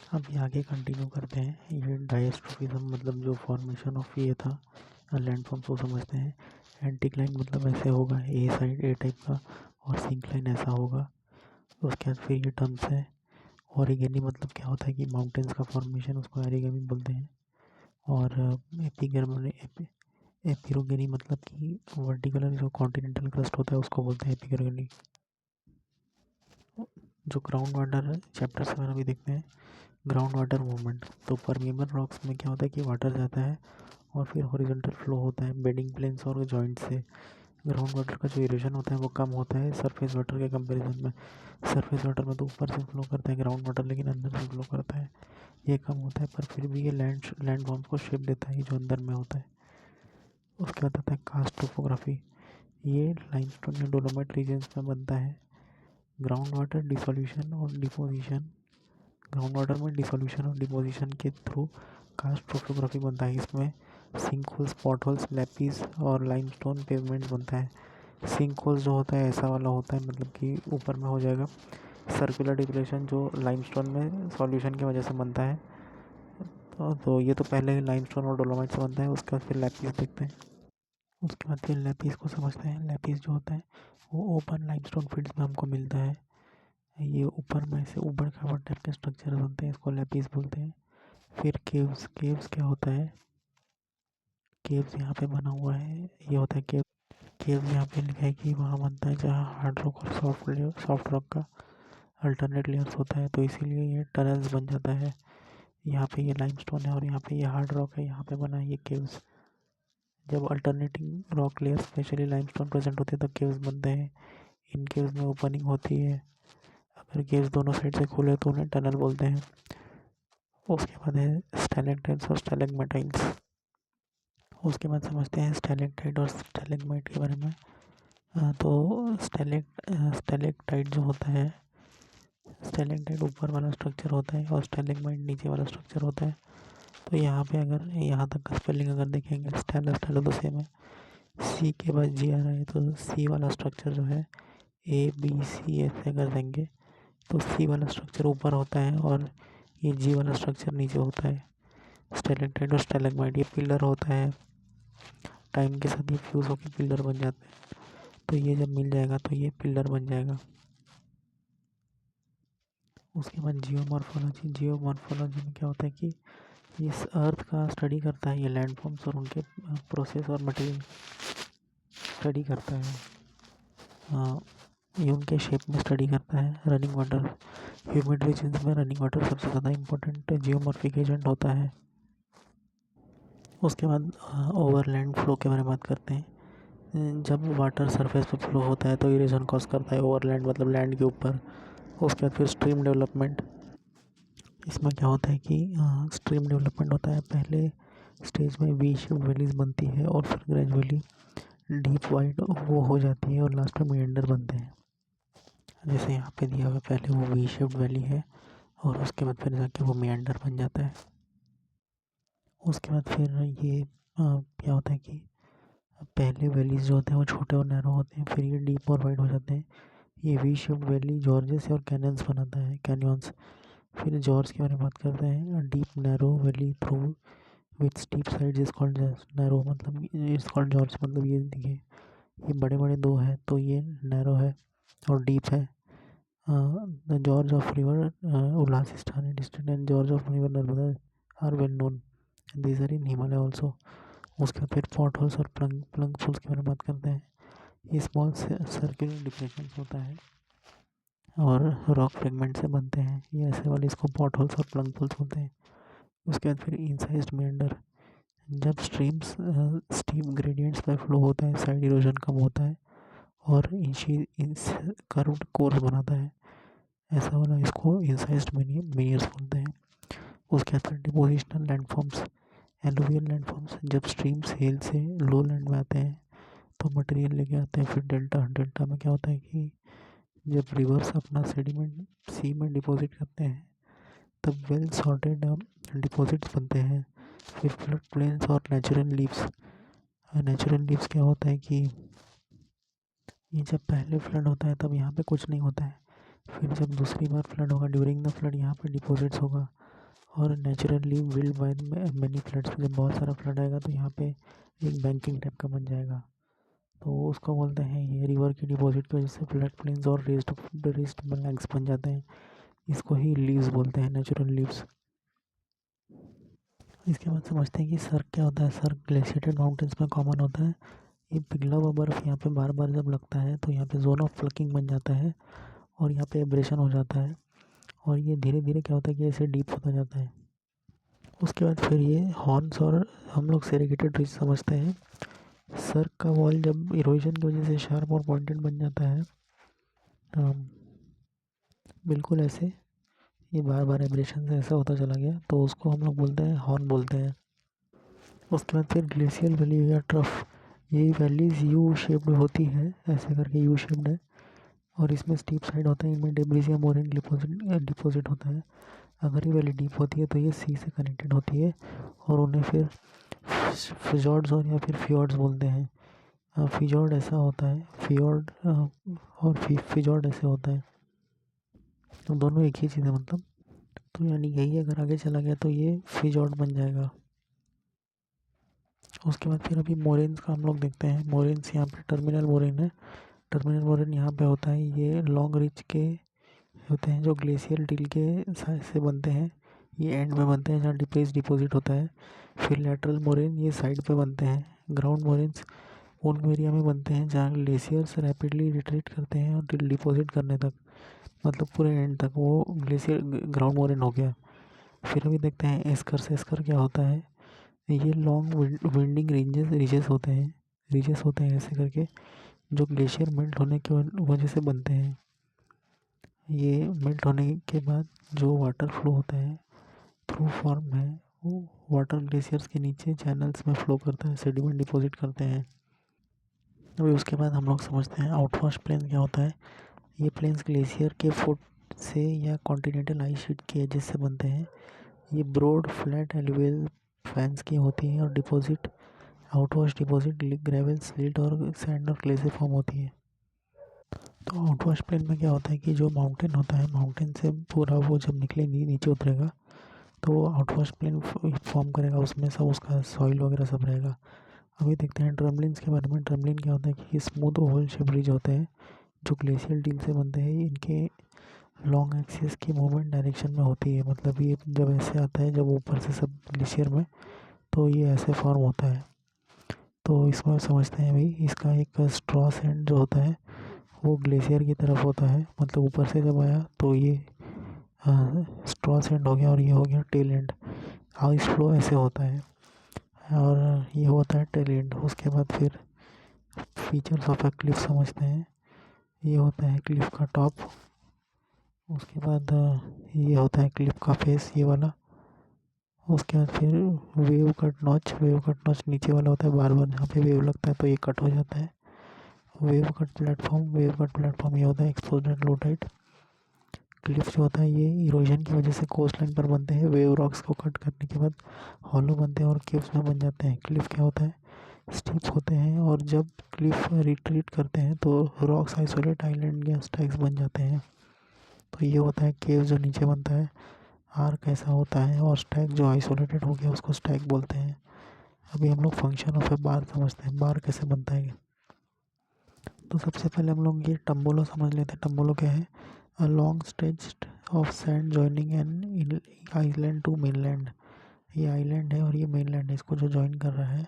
अभी आगे कंटिन्यू करते हैं। ये डायस्ट्रोफिज्म मतलब जो फॉर्मेशन ऑफ ये था लैंडफॉर्म्स को समझते हैं। एंटीक्लाइन मतलब ऐसे होगा, ए साइड ए टाइप का, और सिंक्लाइन ऐसा होगा। उसके बाद फिर ये टर्म्स है। ओरिगेनी मतलब क्या होता है कि माउंटेन्स का फॉर्मेशन, उसको ओरिगेमी बोलते हैं। और एपिरोगेनी मतलब कि वर्टिकल जो कॉन्टिनेंटल क्रस्ट होता है उसको बोलते हैं एपिरोगेनी। जो ग्राउंड वाटर चैप्टर 7 अभी देखते हैं, ग्राउंड वाटर मूवमेंट। तो परमीबल रॉक्स में क्या होता है कि वाटर जाता है और फिर हॉरिजॉन्टल फ्लो होता है बेडिंग प्लेन्स और जॉइंट से। ग्राउंड वाटर का जो इरोजन होता है वो कम होता है सरफेस वाटर के कंपैरिजन में। सरफेस वाटर में तो ऊपर से फ्लो करता है ग्राउंड वाटर, लेकिन अंदर से फ्लो करता है, ये कम होता है, पर फिर भी ये लैंड फॉर्म्स को शेप देता है जो अंदर में होता है। उसके बाद आता है कास्ट टोपोग्राफी। ये लाइमस्टोन या डोलोमाइट रीजन्स में बनता है। ग्राउंड वाटर डिसोल्यूशन और डिपोजिशन, ग्राउंड वाटर में डिसोल्यूशन और डिपोजिशन के थ्रू कास्ट टोपोग्राफी बनता है। इसमें sink holes, pot holes, lapies और लाइमस्टोन पेवमेंट बनता है। सिंक होल्स जो होता है ऐसा वाला होता है, मतलब कि ऊपर में हो जाएगा सर्कुलर डिप्रेशन जो लाइमस्टोन में सॉल्यूशन की वजह से बनता है। तो ये तो पहले लाइमस्टोन और डोलोमाइट से बनता है। उसके बाद फिर लैपिस देखते हैं। उसके बाद फिर लैपिस को समझते हैं। लैपिस जो होता है वो ओपन लाइमस्टोन फील्ड्स में हमको मिलता है। ये ऊपर में से ऊबड़ खाबड़ टाइप के स्ट्रक्चर बनते हैं, इसको लैपिस बोलते हैं। फिर केव्स। केव्स क्या होता है? केव्स यहाँ पे बना हुआ है, ये होता है केव। केव्स यहाँ पे लिखा है कि वहाँ बनता है जहाँ हार्ड रॉक और सॉफ्ट रॉक का अल्टरनेट लेयर्स होता है, तो इसीलिए ये टनल्स बन जाता है। यहाँ पे ये लाइमस्टोन है और यहाँ पे ये हार्ड रॉक है, यहाँ पे बना है ये केव्स। जब alternating rock layer specially limestone present होते हैं तब केव्स बनते हैं। इन केव्स में ओपनिंग होती है, अगर केव्स दोनों साइड से खुले तो उन्हें टनल बोलते हैं। उसके बाद है स्टैलेक्टाइट्स और स्टैलेग्माटाइट्स। उसके बाद समझते हैं स्टैलेक्टाइट और स्टैलेग्माइट के बारे में। तो स्टैलेक्टाइट जो होता है, स्टैलेक्टाइट ऊपर वाला स्ट्रक्चर होता है और स्टैलेग्माइट नीचे वाला स्ट्रक्चर होता है। तो यहाँ पे अगर यहाँ तक का स्पेलिंग अगर देखेंगे, स्टैलो तो सेम है, सी के बाद जी आ रहा है, तो सी वाला स्ट्रक्चर जो है ए बी सी ऐसे कर देंगे, तो सी वाला स्ट्रक्चर ऊपर होता है और ये जी वाला स्ट्रक्चर नीचे होता है। स्टैलेक्टाइट और स्टैलेग्माइट ये पिलर होता है, टाइम के साथ ये फ्यूज होकर पिलर बन जाते हैं। तो ये जब मिल जाएगा तो ये पिलर बन जाएगा। उसके बाद जियोमॉर्फोलॉजी। जियोमॉर्फोलॉजी में क्या होता है कि इस अर्थ का स्टडी करता है, ये लैंडफॉर्म्स और उनके प्रोसेस और मटेरियल स्टडी करता है। ये उनके शेप में स्टडी करता है। रनिंग वाटर, ह्यूमिड रीजन्स में रनिंग वाटर सबसे ज़्यादा इम्पोर्टेंट जियोमॉर्फिक एजेंट होता है। उसके बाद ओवरलैंड फ्लो के बारे में बात करते हैं। जब वाटर सरफेस पे फ्लो होता है तो इरोजन कॉज करता है ओवरलैंड, मतलब लैंड के ऊपर। उसके बाद फिर स्ट्रीम डेवलपमेंट। इसमें क्या होता है कि स्ट्रीम डेवलपमेंट होता है, पहले स्टेज में वी शेप वैलीज बनती है और फिर ग्रेजुअली डीप वाइड वो हो जाती है और लास्ट में मेंडर बनते हैं। जैसे यहाँ पे दिया हुआ, पहले वो वी शेप्ड वैली है और उसके बाद फिर जाके वो मेंडर बन जाता है। उसके बाद फिर ये क्या होता है कि पहले वैलीज जो होते हैं वो छोटे और नैरो होते हैं, फिर ये डीप और वाइड हो जाते हैं। ये वी शेप्ड वैली जॉर्जेस और कैनन्स बनाता है, कैनियंस। फिर जॉर्ज के बारे में बात करते हैं। Deep narrow valley through with steep side is called narrow, मतलब इज कॉल्ड जॉर्ज। मतलब ये देखिए, ये बड़े बड़े दो हैं तो ये नैरो है और डीप है। The gorge of river Ulhas स्थान district and gorge of river Narmada are well known, these are in Himalaya also. उसके बाद फिर पॉट होल्स और प्लंग फूल्स के बारे में बात करते हैं। ये स्मॉल सर्कुलर डिप्रेशन होता है और रॉक फ्रेगमेंट से बनते हैं, ये ऐसे वाले इसको पॉट होल्स और प्लंग फूल्स बोलते हैं। उसके बाद फिर इंसाइज्ड मेंडर। जब स्ट्रीम्स स्टीप ग्रेडियंट्स पर फ्लो होता है, साइड इरोजन कम होता है और इंस कर्व्ड कोर्स बनाता है, ऐसा वाला इसको इंसाइज्ड मेनियर्स बोलते हैं। उसके बाद फिर डिपोजिशनल लैंडफॉर्म्स, एलुवियल लैंडफॉर्म्स। जब स्ट्रीम्स हिल से लो लैंड में आते हैं तो मटेरियल लेके आते हैं। फिर डेल्टा में क्या होता है कि जब रिवर्स अपना सेडिमेंट सी में डिपॉजिट करते हैं तब वेल सॉर्टेड डिपॉजिट्स बनते हैं। फिर फ्लड प्लेन्स और नेचुरल लीव्स। नेचुरल लीव्स क्या होता है कि ये जब पहले फ्लड होता है तब यहाँ पे कुछ नहीं होता है, फिर जब दूसरी बार फ्लड होगा ड्यूरिंग द फ्लड यहाँ पे डिपॉजिट्स होगा और naturally willed by many floods, जब बहुत सारा फ्लड आएगा तो यहाँ पे एक बैंकिंग टाइप का बन जाएगा, तो उसको बोलते हैं, ये रिवर की डिपॉजिट की वजह से फ्लड प्लेन्स और रेस्ड लैंड्स बन जाते हैं, इसको ही लीव्स बोलते हैं, नेचुरल लीव्स। इसके बाद समझते हैं कि सर्क क्या होता है। सर्क ग्लेशिएटेड माउंटेन्स में कॉमन होता है। ये पिघला हुआ बर्फ़ यहाँ पे बार बार जब लगता है तो यहाँ पे जोन ऑफ फ्लकिंग बन जाता है और यहाँ पे एब्रेशन हो जाता है, और ये धीरे धीरे क्या होता है कि ऐसे डीप होता जाता है। उसके बाद फिर ये हॉर्न्स और हम लोग सेरीगेटेड रिज समझते हैं। सर्क का वॉल जब इरोजन की वजह से शार्प और पॉइंटेड बन जाता है, बिल्कुल ऐसे, ये बार बार एब्रेशन से ऐसा होता चला गया, तो उसको हम लोग बोलते हैं, हॉर्न बोलते हैं। उसके बाद फिर ग्लेशियल वैली या ट्रफ, ये वैलीज यू शेप्ड होती है, ऐसे करके यू शेप्ड है, और इसमें स्टीप साइड होता है, इनमें डेब्रिस या मोरेन डिपॉजिट होता है। अगर ये वैली डीप होती है तो ये सी से कनेक्टेड होती है, और उन्हें फिर फिजॉर्ड्स और या फिर फियोर्ड्स बोलते हैं। फिजॉर्ड ऐसा होता है, फियोर्ड और फिजॉर्ड ऐसे होता है, तो दोनों एक ही चीज़ है मतलब। तो यानी यही अगर आगे चला गया तो ये फिजॉर्ड बन जाएगा। उसके बाद फिर अभी मोरेन्स का हम लोग देखते हैं। मोरेन्स यहाँ पे टर्मिनल मोरेन है। टर्मिनल मोरेन यहाँ पे होता है, ये लॉन्ग रिच के होते हैं जो ग्लेशियल टिल के साइड से बनते हैं, ये एंड में बनते हैं जहाँ डिपेज डिपॉजिट होता है। फिर लैटरल मोरेन ये साइड पे बनते हैं। ग्राउंड मोरेन्स उन एरिया में बनते हैं जहाँ ग्लेशियर्स रैपिडली रिट्रीट करते हैं और टिल डिपॉजिट करने तक, मतलब पूरे एंड तक, वो ग्लेशियर ग्राउंड मोरेन हो गया। फिर अभी देखते हैं एस्कर्स। एस्कर क्या होता है, ये लॉन्ग विंडिंग रिजेस होते हैं ऐसे करके, जो ग्लेशियर मेल्ट होने की वजह से बनते हैं। ये मेल्ट होने के बाद जो वाटर फ्लो होता है थ्रू फॉर्म है, वो वाटर ग्लेशियर्स के नीचे चैनल्स में फ्लो करता है, सेडिमेंट डिपॉजिट करते हैं। अभी उसके बाद हम लोग समझते हैं आउटवाश प्लेन क्या होता है। ये प्लेन्स ग्लेशियर के फुट से या कॉन्टिनेंटल आइस शीट के एजेस से बनते हैं। ये ब्रॉड फ्लैट एलुवियल फैंस की होती हैं और डिपॉजिट आउटवाश डिपॉजिट ग्रेवल स्लिट और सैंड और क्ले से फॉर्म होती है। तो आउटवाश प्लेन में क्या होता है कि जो माउंटेन होता है, माउंटेन से पूरा वो जब निकले नीचे उतरेगा तो आउटवाश प्लेन फॉर्म करेगा, उसमें सब उसका सॉइल वगैरह सब रहेगा। अभी देखते हैं ड्रमलिन्स के बारे में। ड्रमलिन क्या होता है कि ये स्मूथ ओवल शेप रिज होते हैं जो ग्लेशियल टिल से बनते हैं। इनके लॉन्ग एक्सिस की मूवमेंट डायरेक्शन में होती है, मतलब ये जब ऐसे आता है, जब ऊपर से सब ग्लेशियर में, तो ये ऐसे फॉर्म होता है। तो इसमें समझते हैं भाई, इसका एक स्ट्रॉ एंड जो होता है वो ग्लेशियर की तरफ होता है, मतलब ऊपर से जब आया तो ये स्ट्रॉ एंड हो गया, और ये हो गया टेल एंड। आइस फ्लो ऐसे होता है, और ये होता है टेल एंड। उसके बाद फिर फीचर्स ऑफ ए क्लिफ समझते हैं। ये होता है क्लिफ का टॉप। उसके बाद ये होता है क्लिफ का फेस, ये वाला। उसके बाद फिर वेव कट नॉच नीचे वाला होता है, बार बार जहाँ पे वेव लगता है तो ये कट हो जाता है। वेव कट प्लेटफॉर्म ये होता है exposed and low tide. Cliff जो होता है ये इरोजन की वजह से कोस्ट लाइन पर बनते हैं, वेव रॉक्स को कट करने के बाद हॉलो बनते हैं और केव्स में बन जाते हैं। क्लिफ क्या होता है, स्टीप होते हैं, और जब क्लिफ रिट्रीट करते हैं तो रॉक्स आइसोलेट आइलैंड या स्टैग्स बन जाते हैं। तो ये होता है केव जो नीचे बनता है, आर्क ऐसा होता है, और स्टैग जो आइसोलेटेड हो गया उसको स्टैग बोलते हैं। अभी हम लोग फंक्शन ऑफ ए बार समझते हैं, बार कैसे बनता है। तो सबसे पहले हम लोग ये टम्बोलो समझ लेते हैं। टम्बोलो क्या है, a long stretch of sand joining an island to mainland. ये आइलैंड है और ये मेनलैंड है, इसको जो जॉइन कर रहा है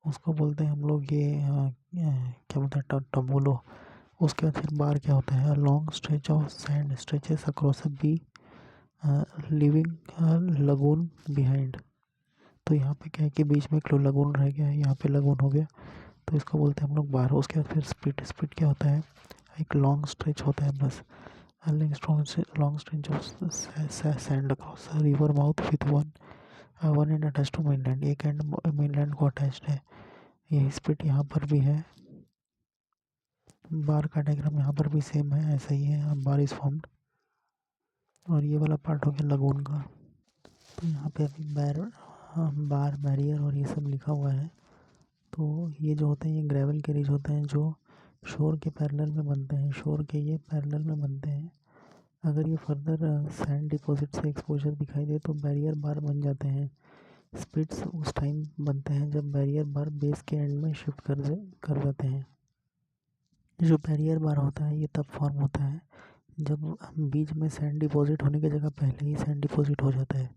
उसको बोलते हैं हम लोग ये क्या बोलते हैं, टम्बोलो। उसके बाद फिर बार क्या होता है, a long stretch of sand stretches across a B living lagoon behind. तो यहाँ पे क्या है कि बीच में एक लगून रह गया है, यहाँ पे लगून हो गया, तो इसको बोलते हैं हम लोग बार। उसके बाद फिर स्पिट। स्पिट क्या होता है, एक लॉन्ग स्ट्रेच होता है बस, long stretch of sand across river mouth with one end attach to mainland, एक एंड मेनलैंड को अटैच्ड है। ये स्पिट यहाँ पर भी है। बार का डायग्राम यहाँ पर भी सेम है, ऐसा ही है, बार इज फॉर्म्ड। और ये वाला पार्ट हो गया लगून का। तो यहाँ पे अभी बार बैरियर और ये सब लिखा हुआ है। तो ये जो होते हैं ये ग्रेवल के रिज होते हैं जो शोर के पैरेलल में बनते हैं, शोर के ये पैरेलल में बनते हैं। अगर ये फर्दर सैंड डिपॉजिट से एक्सपोजर दिखाई दे तो बैरियर बार बन जाते हैं। स्पिट्स उस टाइम बनते हैं जब बैरियर बार बेस के एंड में शिफ्ट कर जाते हैं। जो बैरियर बार होता है ये तब फॉर्म होता है जब बीच में सैंड डिपॉजिट होने की जगह पहले ही सैंड डिपॉजिट हो जाता है।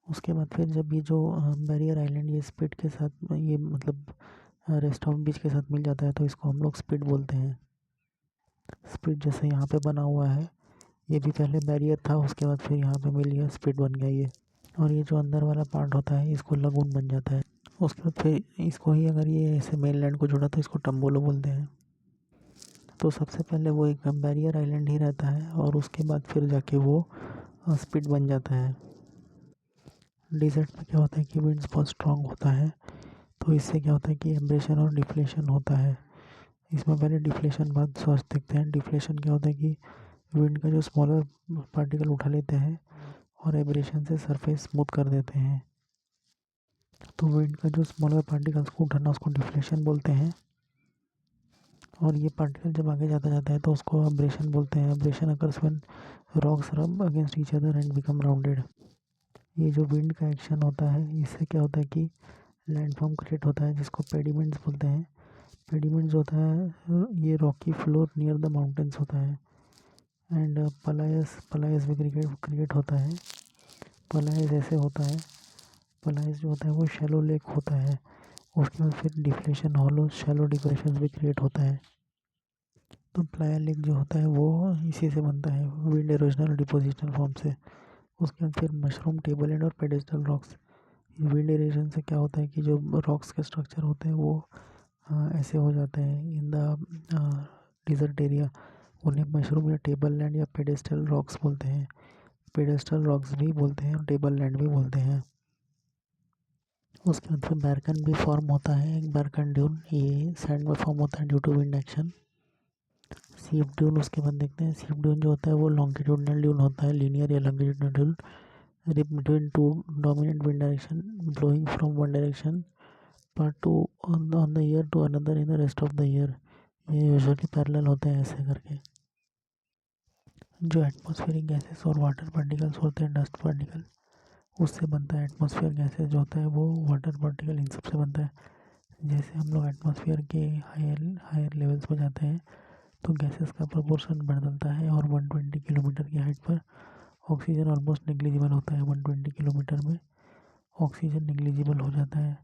उसके बाद फिर जब ये जो बैरियर आइलैंड ये स्पिट के साथ ये मतलब रेस्ट ऑफ बीच के साथ मिल जाता है तो इसको हम लोग स्पिट बोलते हैं। स्पिट जैसे यहाँ पे बना हुआ है, ये भी पहले बैरियर था, उसके बाद फिर यहाँ पे मिल गया, स्पिट बन गया ये। और ये जो अंदर वाला पार्ट होता है इसको लगून बन जाता है। उसके बाद फिर इसको ही अगर ये ऐसे मेन लैंड को जोड़ा तो इसको टम्बोलो बोलते हैं। तो सबसे पहले वो एक बैरियर आइलैंड ही रहता है और उसके बाद फिर जाके वो स्पिट बन जाता है। डेजर्ट में क्या होता है कि विंड्स बहुत स्ट्रांग होता है, तो इससे क्या होता है कि एब्रेशन और डिफ्लेशन होता है। इसमें पहले डिफ्लेशन बात सोच देखते हैं। डिफ्लेशन क्या होता है कि विंड का जो स्मॉलर पार्टिकल उठा लेते हैं और एब्रेशन से सरफेस स्मूथ कर देते हैं। तो विंड का जो स्मॉलर पार्टिकल्स को उठाना उसको डिफ्लेशन बोलते हैं। और ये पार्टिकल जब आगे जाता जाता है तो उसको एब्रेशन बोलते हैं। एब्रेशन अकर्स व्हेन रॉक्स रब against each other and become rounded. ये जो विंड का एक्शन होता है इससे क्या होता है कि लैंडफॉर्म क्रिएट होता है जिसको पेडिमेंट्स बोलते हैं। पेडिमेंट्स होता है ये Rocky floor near the mountains होता है। एंड पलायस भी क्रिएट होता है। पलायस ऐसे होता है, पलायस जो होता है वो शैलो लेक होता है। उसके बाद फिर डिफ्लेशन हॉलो शैलो डिप्रेशन भी क्रिएट होता है। तो प्लाया लेक जो होता है वो इसी से बनता है, विंड एरोजनल और डिपोजिशनल फॉर्म से। उसके बाद फिर मशरूम टेबल एंड और पेडेस्टल रॉक्स। विंड एरोजन से क्या होता है कि जो रॉक्स के स्ट्रक्चर होते हैं वो ऐसे हो जाते हैं इन द डिज़र्ट एरिया। उन्हें मशरूम या टेबल लैंड या पेडेस्टल रॉक्स बोलते हैं। पेडेस्टल रॉक्स भी बोलते हैं और टेबल लैंड भी बोलते हैं। उसके बाद फिर बैरकन भी फॉर्म होता है, एक बैरकन ड्यून, ये सैंड में फॉर्म होता है ड्यू टू विंड एक्शन। सीप ड्यून उसके बाद देखते हैं। सीप ड्यून जो होता है वो लॉन्गिट्यूडनल ड्यून होता है, लीनियर या longitudinal dune between two dominant wind direction blowing from one direction part to on the year to another in the rest of the year. ये यूजुअली पैरेलल होते हैं ऐसे करके। जो एटमॉस्फेरिक गैसेस और वाटर पार्टिकल्स होते हैं, डस्ट पार्टिकल, उससे बनता है। एटमॉस्फेयर गैसेस जो होता है वो वाटर पार्टिकल इन सब से बनता है। जैसे हम लोग एटमॉस्फेयर के हायर लेवल्स पर जाते हैं तो गैसेस का प्रोपोर्शन बदलता है और 120 किलोमीटर की हाइट पर ऑक्सीजन ऑलमोस्ट नेग्लिजिबल होता है। 120 किलोमीटर में ऑक्सीजन नेग्लिजिबल हो जाता है।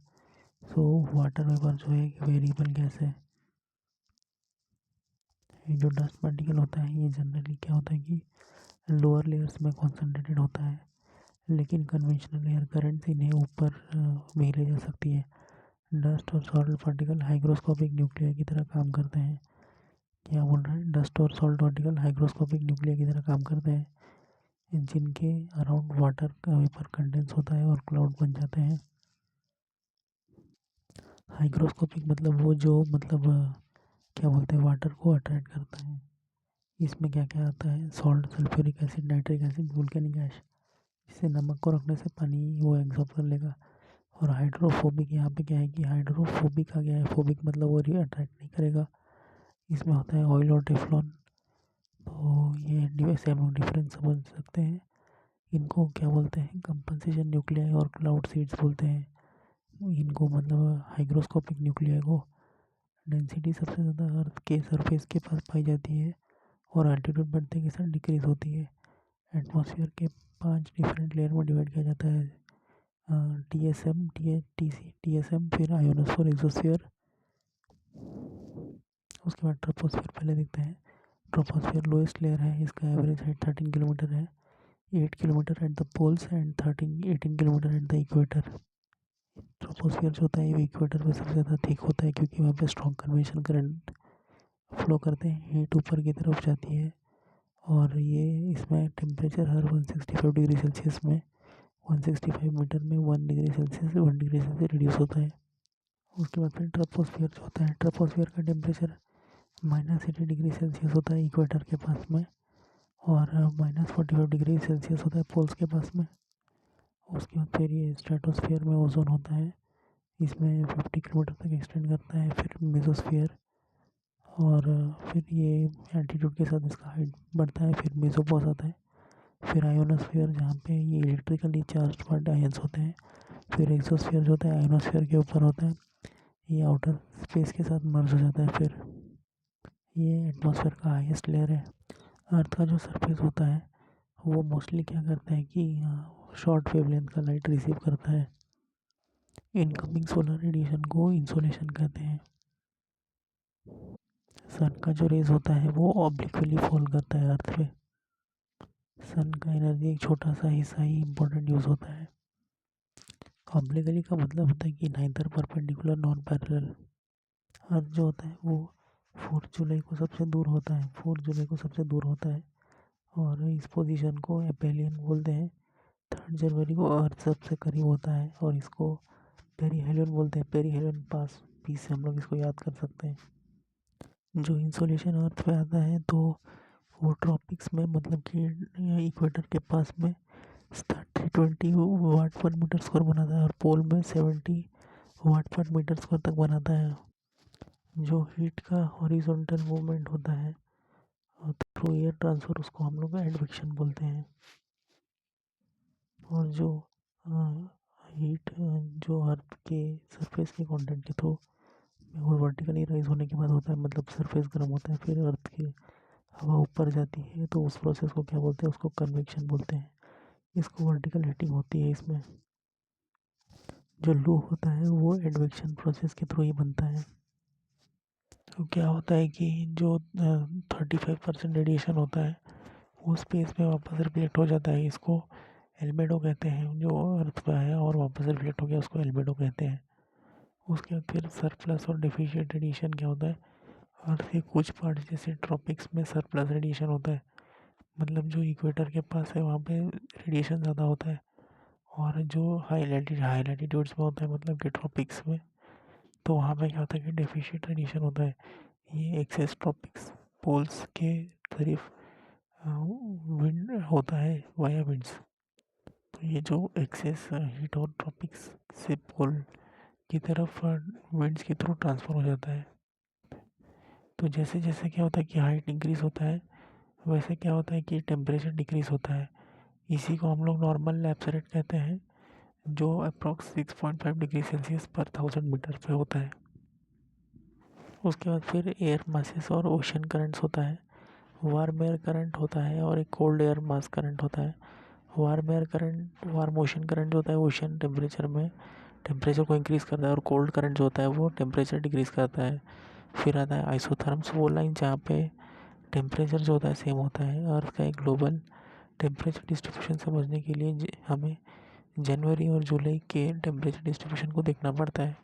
सो वाटर वेपर जो है एक वेरिएबल गैस है। ये जो डस्ट पार्टिकल होता है ये जनरली क्या होता है कि लोअर लेयर्स में कॉन्सेंट्रेटेड होता है, लेकिन कन्वेंशनल एयर करंट्स इन्हें ऊपर भी ले जा सकती है। डस्ट और सॉल्ट पार्टिकल हाइग्रोस्कोपिक न्यूक्लियर की तरह काम करते हैं। क्या बोल रहा है? डस्ट और सॉल्ट पार्टिकल हाइग्रोस्कोपिक न्यूक्लियर की तरह काम करते हैं, जिनके अराउंड वाटर का वेपर कंडेंस होता है और क्लाउड बन जाते हैं। हाइग्रोस्कोपिक मतलब वो जो मतलब क्या बोलते हैं, वाटर को अट्रैक्ट करता है। इसमें क्या क्या आता है? Salt, sulphuric acid, nitric acid, volcanic ash. इससे नमक को रखने से पानी वो एब्जॉर्ब कर लेगा। और हाइड्रोफोबिक, यहाँ पे क्या है कि हाइड्रोफोबिक आ गया है। फोबिक मतलब वो अट्रैक्ट नहीं करेगा। इसमें होता है ऑयल और टेफ्लॉन। तो ये ऐसे हम लोग डिफरेंस समझ सकते हैं। इनको क्या बोलते हैं? कंपनसेशन न्यूक्लियाई और क्लाउड सीड्स बोलते हैं। इनको मतलब हाइग्रोस्कोपिक न्यूक्लियाई को डेंसिटी सबसे ज़्यादा अर्थ के सरफेस के पास पाई जाती है और एल्टीट्यूड बढ़ने के साथ डिक्रीज होती है। एटमॉस्फेयर के 5 डिफरेंट लेयर में डिवाइड किया जाता है। TSM, TC, TSM, फिर आयोनोस्फीयर, एक्सोस्फीयर। उसके बाद ट्रोपोस्फीयर पहले देखते हैं। ट्रोपोस्फीयर लोएस्ट लेयर है, इसका एवरेज हाइट 13 किलोमीटर है। 8 kilometre at the poles and 18 kilometre at the equator. Troposphere जो होता है ये इक्वेटर पे सबसे ज़्यादा थिक होता है क्योंकि वहाँ पे स्ट्रॉन्ग कन्वेक्शन करंट फ्लो करते हैं, हीट ऊपर की तरफ जाती है। और ये इसमें टेम्परेचर हर 165 डिग्री सेल्सियस में 165 मीटर में 1 डिग्री सेल्सियस रिड्यूस होता है। उसके बाद फिर ट्रोपोस्फियर जो होता है, ट्रोपोस्फियर का टेम्परेचर -80 डिग्री सेल्सियस होता है इक्वेटर के पास में और -45 डिग्री सेल्सियस होता है पोल्स के पास में। उसके बाद फिर ये स्ट्रेटोस्फियर में ओजोन होता है, इसमें 50 किलोमीटर तक एक्सटेंड करता है। फिर मेसोस्फियर और फिर ये एल्टीट्यूड के साथ इसका हाइट बढ़ता है। फिर मेसोपॉज आता है, फिर आयोनोस्फीयर जहाँ पे ये इलेक्ट्रिकली चार्ज वर्ड आयंस होते हैं। फिर एक्सोस्फीयर जो होता है आयोनोस्फीयर के ऊपर होता है, ये आउटर स्पेस के साथ मर्ज हो जाता है। फिर ये एटमॉस्फेयर का हाईएस्ट लेयर है। अर्थ का जो सरफेस होता है वो मोस्टली क्या करता है कि शॉर्ट वेवलेंथ का लाइट रिसीव करता है। इनकमिंग सोलर रेडिएशन को इंसोलेशन कहते हैं। सन का जो रेज होता है वो ऑब्लिकली फॉल करता है अर्थ पे। सन का एनर्जी एक छोटा सा हिस्सा ही इम्पोर्टेंट यूज़ होता है। ऑब्लिकली का मतलब होता है कि नाइदर परपेंडिकुलर नॉन पैरेलल। अर्थ जो होता है वो 4 जुलाई को सबसे दूर होता है, 4 जुलाई को सबसे दूर होता है। और इस पोजीशन को एपेलियन बोलते हैं। 3 जनवरी को अर्थ सबसे करीब होता है और इसको पेरीहेलियन बोलते हैं। पेरीहेलियन पास पी से हम लोग इसको याद कर सकते हैं। जो इंसोलेशन अर्थ पे आता है तो वो ट्रॉपिक्स में मतलब कि इक्वेटर के पास में 320 वाट पर मीटर स्क्वायर बनाता है और पोल में 70 वाट पर मीटर स्क्वायर तक बनाता है। जो हीट का हॉरिजॉन्टल मूवमेंट होता है और थ्रू एयर ट्रांसफ़र उसको हम लोग एडवेक्शन बोलते हैं। और जो हीट जो अर्थ के सरफेस के कंटेंट के थ्रू वो वर्टिकली राइज होने के बाद होता है, मतलब सरफेस गर्म होता है, फिर अर्थ की हवा ऊपर जाती है तो उस प्रोसेस को क्या बोलते हैं, उसको कन्वेक्शन बोलते हैं। इसको वर्टिकल हीटिंग होती है इसमें। जो लू होता है वो एडवेक्शन प्रोसेस के थ्रू ही बनता है। तो क्या होता है कि जो 35% रेडिएशन होता है वो स्पेस में वापस रिफ्लेक्ट हो जाता है। इसको एल्बेडो कहते हैं। जो अर्थ पे आया और वापस रिफ्लेक्ट हो गया उसको एल्बेडो कहते हैं। उसके बाद फिर सरप्लस और डिफिशिएंट रेडिएशन क्या होता है, अर्थ के कुछ पार्ट जैसे ट्रॉपिक्स में सरप्लस रेडिएशन होता है, मतलब जो इक्वेटर के पास है वहाँ पे रेडिएशन ज़्यादा होता है। और जो हाई लैटिट्यूड्स में होता है मतलब कि ट्रॉपिक्स में, तो वहाँ पे क्या होता है कि डेफिशिएंट रेडिएशन होता है। ये एक्सेस ट्रॉपिक्स पोल्स के तरफ विंड होता है वाया विंड्स। तो ये जो एक्सेस हीट और ट्रॉपिक्स से पोल की तरफ विंड्स के थ्रू ट्रांसफ़र हो जाता है। तो जैसे जैसे क्या होता है कि हाइट इंक्रीज़ होता है वैसे क्या होता है कि टेम्परेचर डिक्रीज़ होता है। इसी को हम लोग नॉर्मल लैप्सरेट कहते हैं, जो अप्रॉक्स 6.5 डिग्री सेल्सियस पर 1000 मीटर पे होता है। उसके बाद फिर एयर मासेस और ओशन करंट्स होता है। वार्म एयर करंट होता है और एक कोल्ड एयर मास करंट होता है। वार्म ओशन करंट जो होता है ओशन टेम्परेचर में टेम्परेचर को इंक्रीज़ करता है और कोल्ड करंट जो होता है वो टेम्परेचर डिक्रीज़ करता है। फिर आता है आइसोथर्म्स, वो लाइन जहाँ पे टेम्परेचर जो होता है सेम होता है। अर्थ का एक ग्लोबल टेम्परेचर डिस्ट्रीब्यूशन समझने के लिए हमें जनवरी और जुलाई के टेम्परेचर डिस्ट्रीब्यूशन को देखना पड़ता है।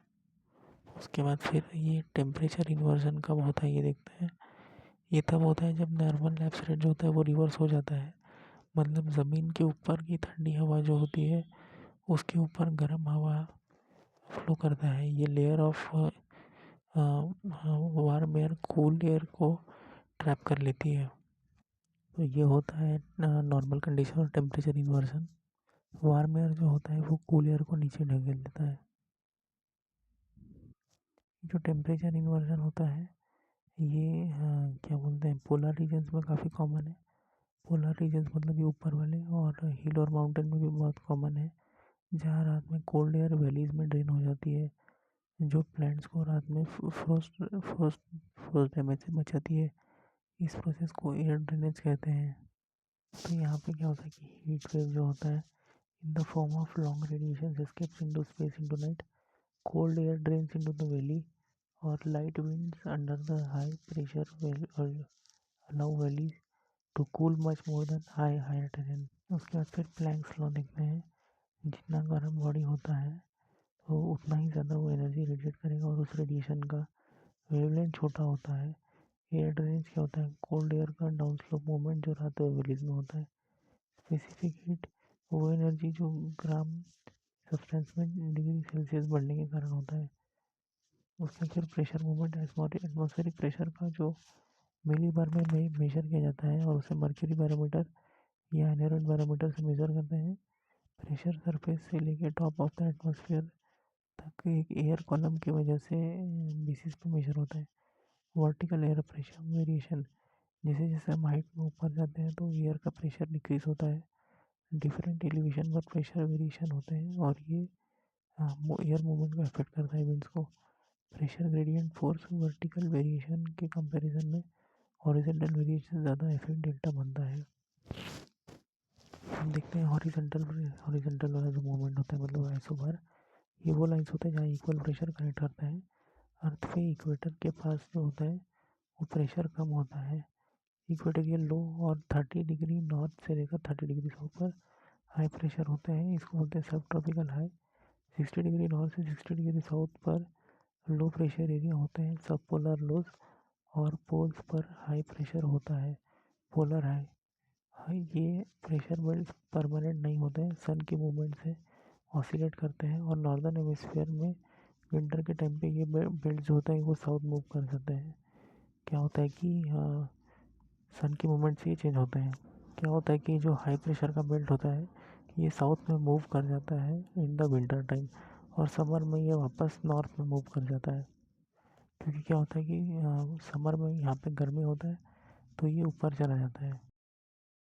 उसके बाद फिर ये टेम्परेचर इन्वर्जन कब होता है ये देखते हैं। ये तब होता है जब नॉर्मल लैप्स रेट जो होता है वो रिवर्स हो जाता है, मतलब ज़मीन के ऊपर की ठंडी हवा जो होती है उसके ऊपर गर्म हवा फ्लो करता है। ये layer of warm air cool air को ट्रैप कर लेती है। तो ये होता है नॉर्मल कंडीशन और टेम्परेचर इन्वर्जन। वार्म एयर जो होता है वो कूल एयर को नीचे ढकेल देता है। जो टेम्परेचर इन्वर्जन होता है ये क्या बोलते हैं पोलर रीजन्स में काफ़ी कॉमन है। पोलर रीजन्स मतलब ये ऊपर वाले, और हिल और माउंटेन में भी बहुत कॉमन है, जहाँ रात में कोल्ड एयर वैलीज में ड्रेन हो जाती है, जो प्लांट्स को रात में फ्रोस्ट फ्रोस्ट फ्रोस्ट डैमेज से बचाती है। इस प्रोसेस को एयर ड्रेनेज कहते हैं। तो यहाँ पे क्या होता है कि हीट वेव जो होता है in the form of long radiation escapes into space into night, cold air drains into the valley, और light winds under the high pressure allow valleys to cool much more than higher terrain। उसके बाद फिर planks law देखते हैं। जितना गर्म body होता है तो उतना ही ज़्यादा वो एनर्जी रेडिएट करेगा और उस रेडिएशन का वेवलेंथ छोटा होता है। एयर ड्रेनेज क्या होता है, कोल्ड एयर का डाउन स्लोप मूवमेंट जो रात वेलीज में होता है। स्पेसिफिक हीट वो एनर्जी जो ग्राम सब्सटेंस में डिग्री सेल्सियस बढ़ने के कारण होता है। उसमें फिर प्रेशर मूवमेंट एटमॉस्फेरिक प्रेशर का जो मिली बार में मेजर किया जाता है और उसे मर्क्यूरी बैरोमीटर या एनवायरनमेंट बैरोमीटर से मेजर करते हैं। प्रेशर सरफेस से लेके टॉप ऑफ द एटमॉस्फेयर तक एक एयर कॉलम की वजह से बेसिस पे मेजर होता है। वर्टिकल एयर प्रेशर वेरिएशन, जैसे जैसे हम हाइट में ऊपर जाते हैं तो एयर का प्रेशर डिक्रीज होता है। डिफरेंट एलिवेशन पर प्रेशर वेरिएशन होते हैं और ये एयर मूवमेंट को अफेक्ट करता है विंड्स को। Pressure gradient force vertical variation के कंपैरिजन में हॉरिजॉन्टल वेरिएशन ज़्यादा इफेक्ट डेल्टा बनता है। हम देखते हैं हॉरिजॉन्टल वाला जो मूवमेंट होता है मतलब आइसोबार, ये वो लाइन्स होते हैं जहाँ इक्वल प्रेशर कनेक्ट करता है। अर्थ पे इक्वेटर के पास जो होता है वो प्रेशर कम होता है। इक्वेटोरियल लो और 30 डिग्री नॉर्थ से लेकर 30 डिग्री साउथ पर हाई प्रेशर होते हैं, इसको बोलते हैं सब ट्रॉपिकल हाई। 60 डिग्री नॉर्थ से 60 डिग्री साउथ पर लो प्रेशर एरिया होते हैं, सब पोलर लोज। और पोल्स पर हाई प्रेशर होता है, पोलर हाई। हाई ये प्रेशर बेल्ट परमानेंट नहीं होते हैं, सन की मूवमेंट से ऑसिलेट करते हैं। और नॉर्दर्न हेमिस्फीयर में विंटर के टाइम पे ये बेल्ट जो होता है वो साउथ मूव कर जाते हैं। क्या होता है कि सन की मूवमेंट से ये चेंज होते हैं। क्या होता है कि जो हाई प्रेशर का बेल्ट होता है ये साउथ में मूव कर जाता है इन द विंटर टाइम, और समर में ये वापस नॉर्थ में मूव कर जाता है। क्योंकि क्या होता है कि समर में यहाँ पे गर्मी होता है तो ये ऊपर चला जाता है।